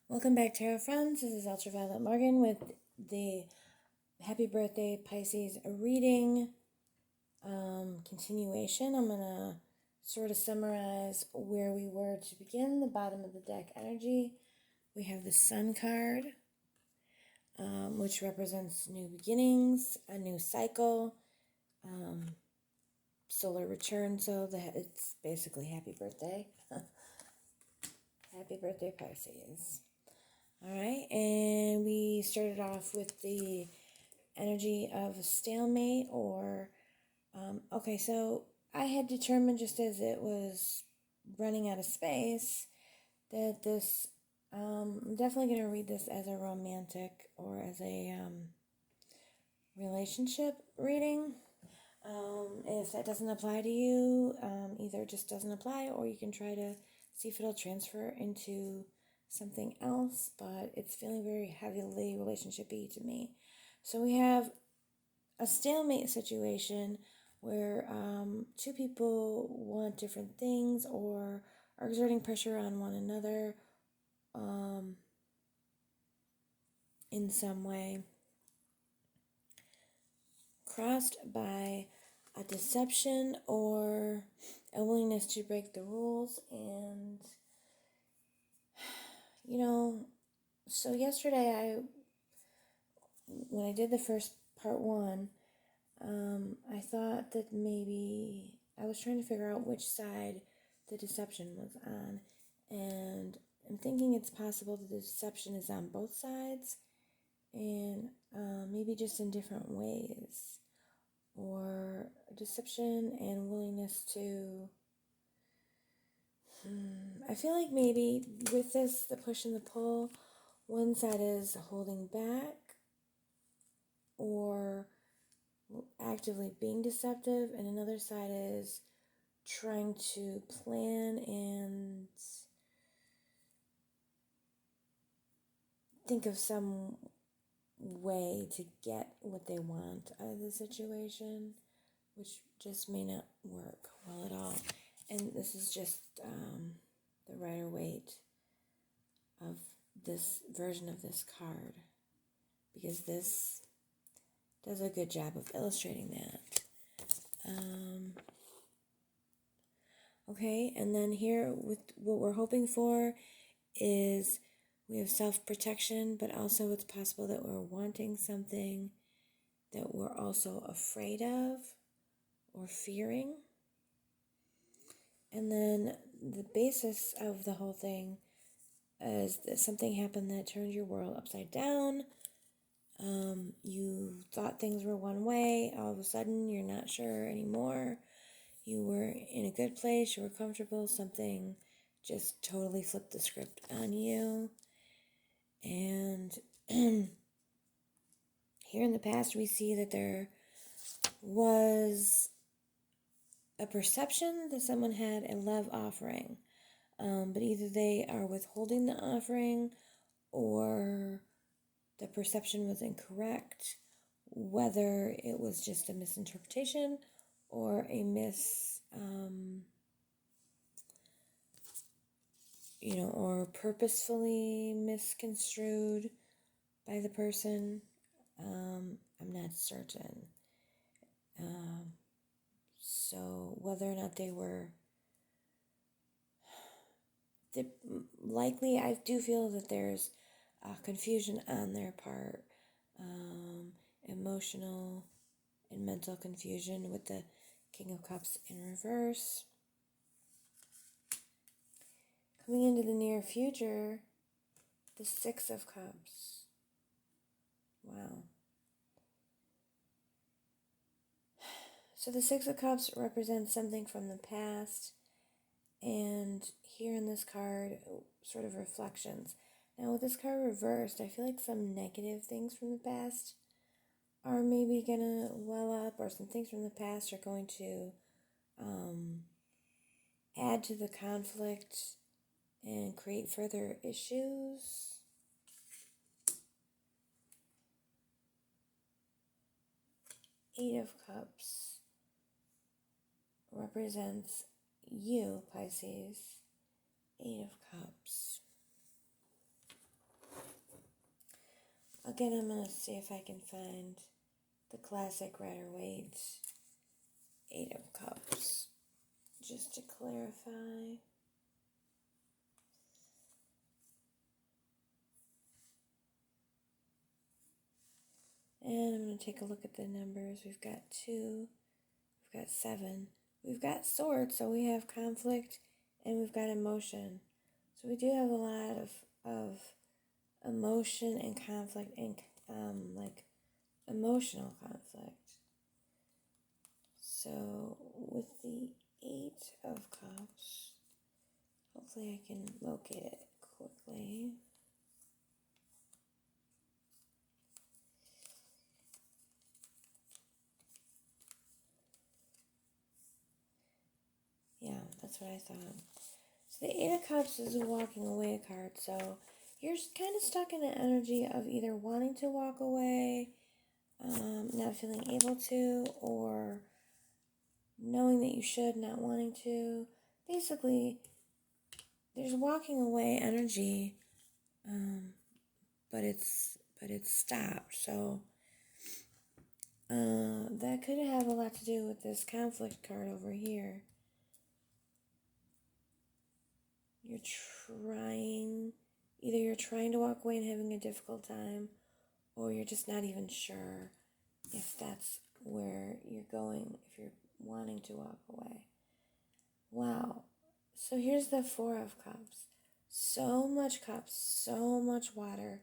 Welcome back, Tarot friends. This is Ultraviolet Morgan with the Happy Birthday Pisces reading continuation. I'm going to sort of summarize where we were to begin. The bottom of the deck energy. We have the Sun card, which represents new beginnings, a new cycle, solar return. So it's basically happy birthday. Happy birthday, Pisces. All right, and we started off with the energy of a stalemate okay, so I had determined just as it was running out of space that this, I'm definitely going to read this as a romantic or as a relationship reading. If that doesn't apply to you, either it just doesn't apply or you can try to see if it'll transfer into something else, but it's feeling very heavily relationship-y to me. So we have a stalemate situation where two people want different things or are exerting pressure on one another in some way, crossed by a deception or a willingness to break the rules. And so yesterday when I did the first part one, I thought that maybe I was trying to figure out which side the deception was on, and I'm thinking it's possible that the deception is on both sides, and maybe just in different ways, or deception and willingness to. I feel like maybe with this, the push and the pull, one side is holding back or actively being deceptive, and another side is trying to plan and think of some way to get what they want out of the situation, which just may not work well at all. And this is just the Rider-Waite of this version of this card, because this does a good job of illustrating that. Okay, and then here with what we're hoping for is we have self-protection, but also it's possible that we're wanting something that we're also afraid of or fearing. And then the basis of the whole thing is that something happened that turned your world upside down. You thought things were one way, all of a sudden you're not sure anymore. You were in a good place, you were comfortable, something just totally flipped the script on you. And here in the past, we see that there was a perception that someone had a love offering, but either they are withholding the offering or the perception was incorrect, whether it was just a misinterpretation or a or purposefully misconstrued by the person. I'm not certain. So whether or not likely, I do feel that there's confusion on their part, emotional and mental confusion with the King of Cups in reverse. Coming into the near future, the Six of Cups. Wow. So the Six of Cups represents something from the past, and here in this card, sort of reflections. Now with this card reversed, I feel like some negative things from the past are maybe gonna well up, or some things from the past are going to add to the conflict and create further issues. Eight of Cups represents you, Pisces. Eight of Cups. again, I'm going to see if I can find the classic Rider-Waite 8 of Cups, just to clarify. And I'm going to take a look at the numbers. We've got 2, we've got 7, we've got Swords, so we have conflict, and we've got emotion. So we do have a lot of emotion and conflict, and like emotional conflict. So with the 8 of Cups, hopefully I can locate it quickly. Yeah, that's what I thought. So the 8 of Cups is a walking away card. So you're kind of stuck in an energy of either wanting to walk away, not feeling able to, or knowing that you should, not wanting to. Basically, there's walking away energy, but it's stopped. So that could have a lot to do with this conflict card over here. Either you're trying to walk away and having a difficult time, or you're just not even sure if that's where you're going, if you're wanting to walk away. Wow. So here's the 4 of Cups. So much cups, so much water,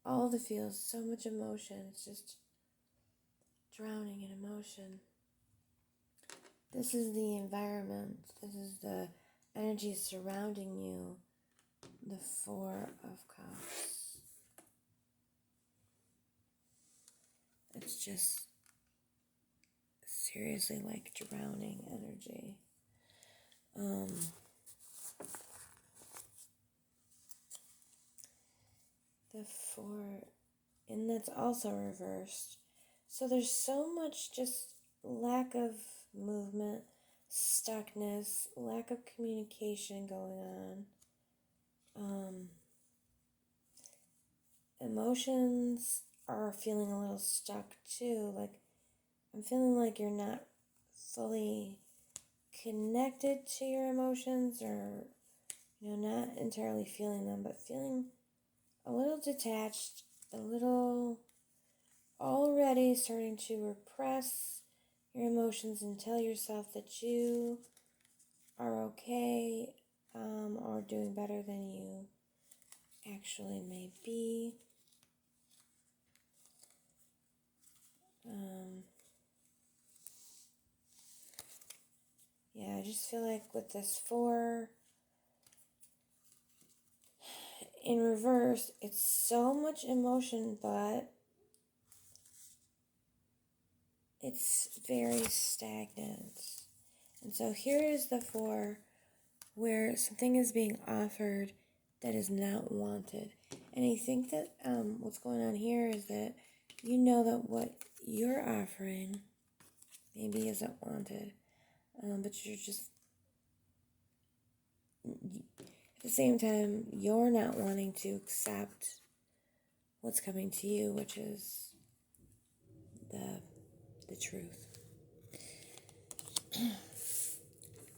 all the feels, so much emotion. It's just drowning in emotion. This is the environment. This is the energy surrounding you. The 4 of Cups. It's just seriously like drowning energy. The 4, and that's also reversed. So there's so much just lack of movement, stuckness, lack of communication going on. Emotions are feeling a little stuck too. Like, I'm feeling like you're not fully connected to your emotions, or, not entirely feeling them, but feeling a little detached, a little already starting to repress your emotions and tell yourself that you are okay, or doing better than you actually may be. Yeah, I just feel like with this 4 in reverse, it's so much emotion, but it's very stagnant. And so here is the 4 where something is being offered that is not wanted. And I think that what's going on here is that you know that what you're offering maybe isn't wanted, but you're just, at the same time, you're not wanting to accept what's coming to you, which is the truth.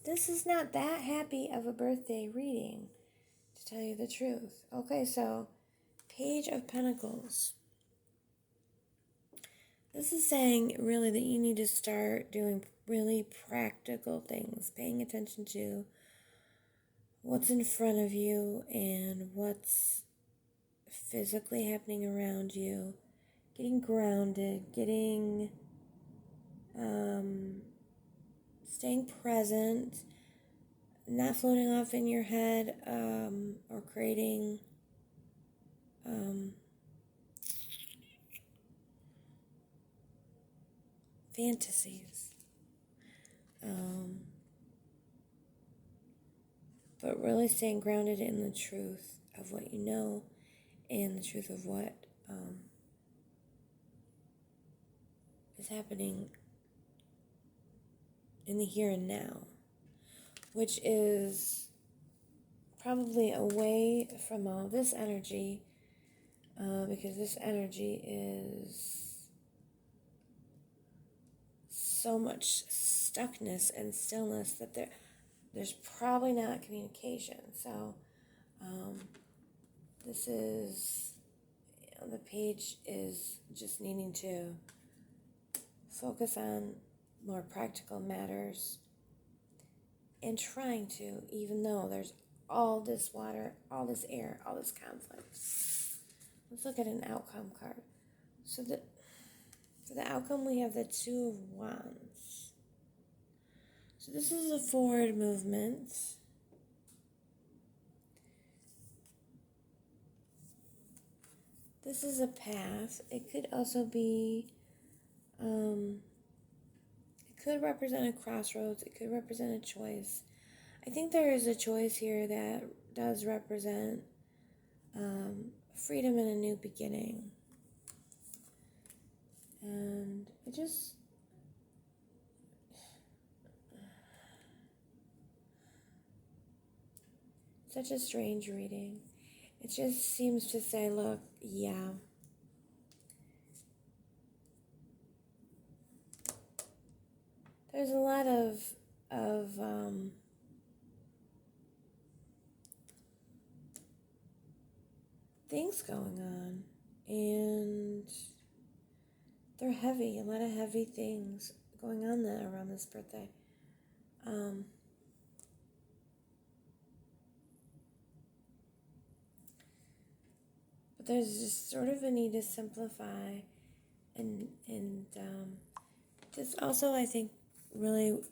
This is not that happy of a birthday reading, to tell you the truth. Okay, so Page of Pentacles. This is saying really that you need to start doing really practical things, paying attention to what's in front of you and what's physically happening around you, getting grounded, staying present, not floating off in your head, or creating fantasies. But really staying grounded in the truth of what you know and the truth of what is happening in the here and now, which is probably away from all this energy, because this energy is so much stuckness and stillness that there's probably not communication. So this is, the page is just needing to focus on more practical matters and trying to, even though there's all this water, all this air, all this conflict. Let's look at an outcome card. So for the outcome, we have the Two of Wands. So this is a forward movement. This is a path. It could also be, it could represent a crossroads. It could represent a choice. I think there is a choice here that does represent freedom and a new beginning. And it just, such a strange reading. It just seems to say, look, yeah, there's a lot of things going on, and they're heavy, a lot of heavy things going on there around this birthday. But there's just sort of a need to simplify and just also, I think, really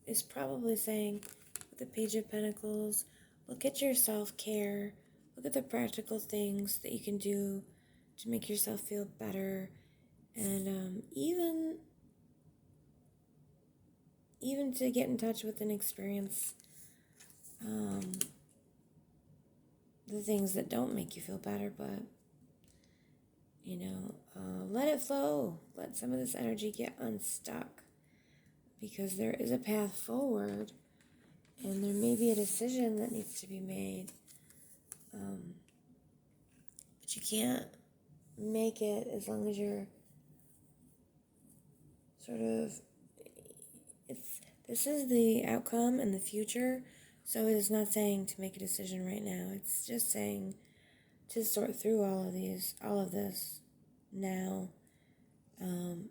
is probably saying with the Page of Pentacles, look at your self-care, look at the practical things that you can do to make yourself feel better, and even to get in touch with and experience the things that don't make you feel better, but let it flow. Let some of this energy get unstuck, because there is a path forward, and there may be a decision that needs to be made, but you can't make it as long as you're sort of, this is the outcome and the future, so it is not saying to make a decision right now. It's just saying to sort through all of this now, and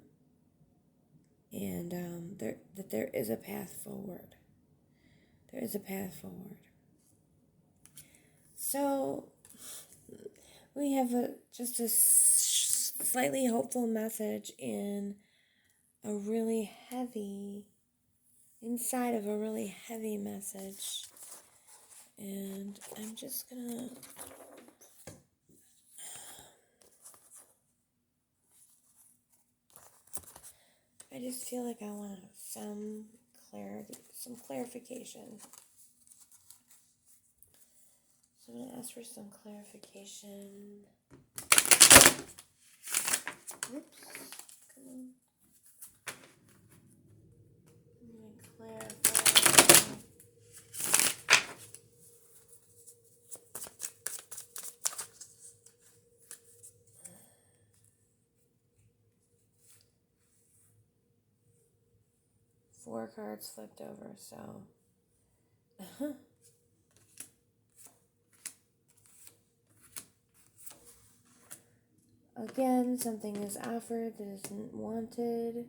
that there is a path forward. There is a path forward. So we have just a slightly hopeful message inside of a really heavy message. And I'm just gonna, I just feel like I want some clarity, some clarification. So I'm gonna ask for some clarification. Oops, come on. I'm gonna clarify. Four cards flipped over, so. Again, something is offered that isn't wanted.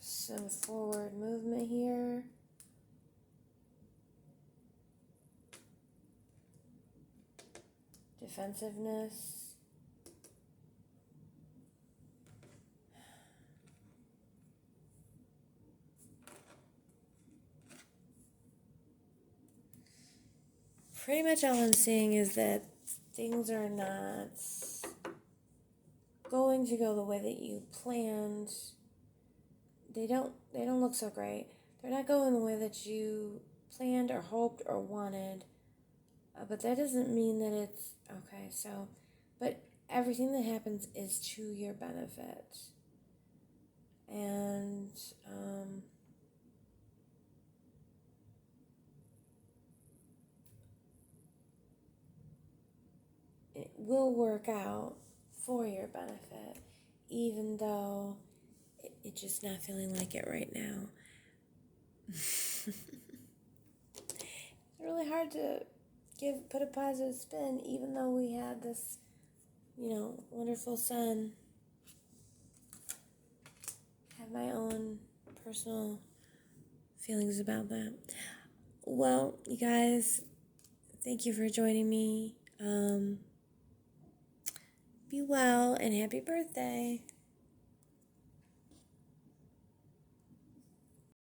Some forward movement here. Defensiveness. Pretty much all I'm seeing is that things are not going to go the way that you planned. They don't look so great. They're not going the way that you planned or hoped or wanted. But that doesn't mean that it's okay. So, but everything that happens is to your benefit. And it will work out for your benefit, even though it's just not feeling like it right now. It's really hard to put a positive spin, even though we had this, wonderful sun. I have my own personal feelings about that. Well, you guys, thank you for joining me. Be well and happy birthday.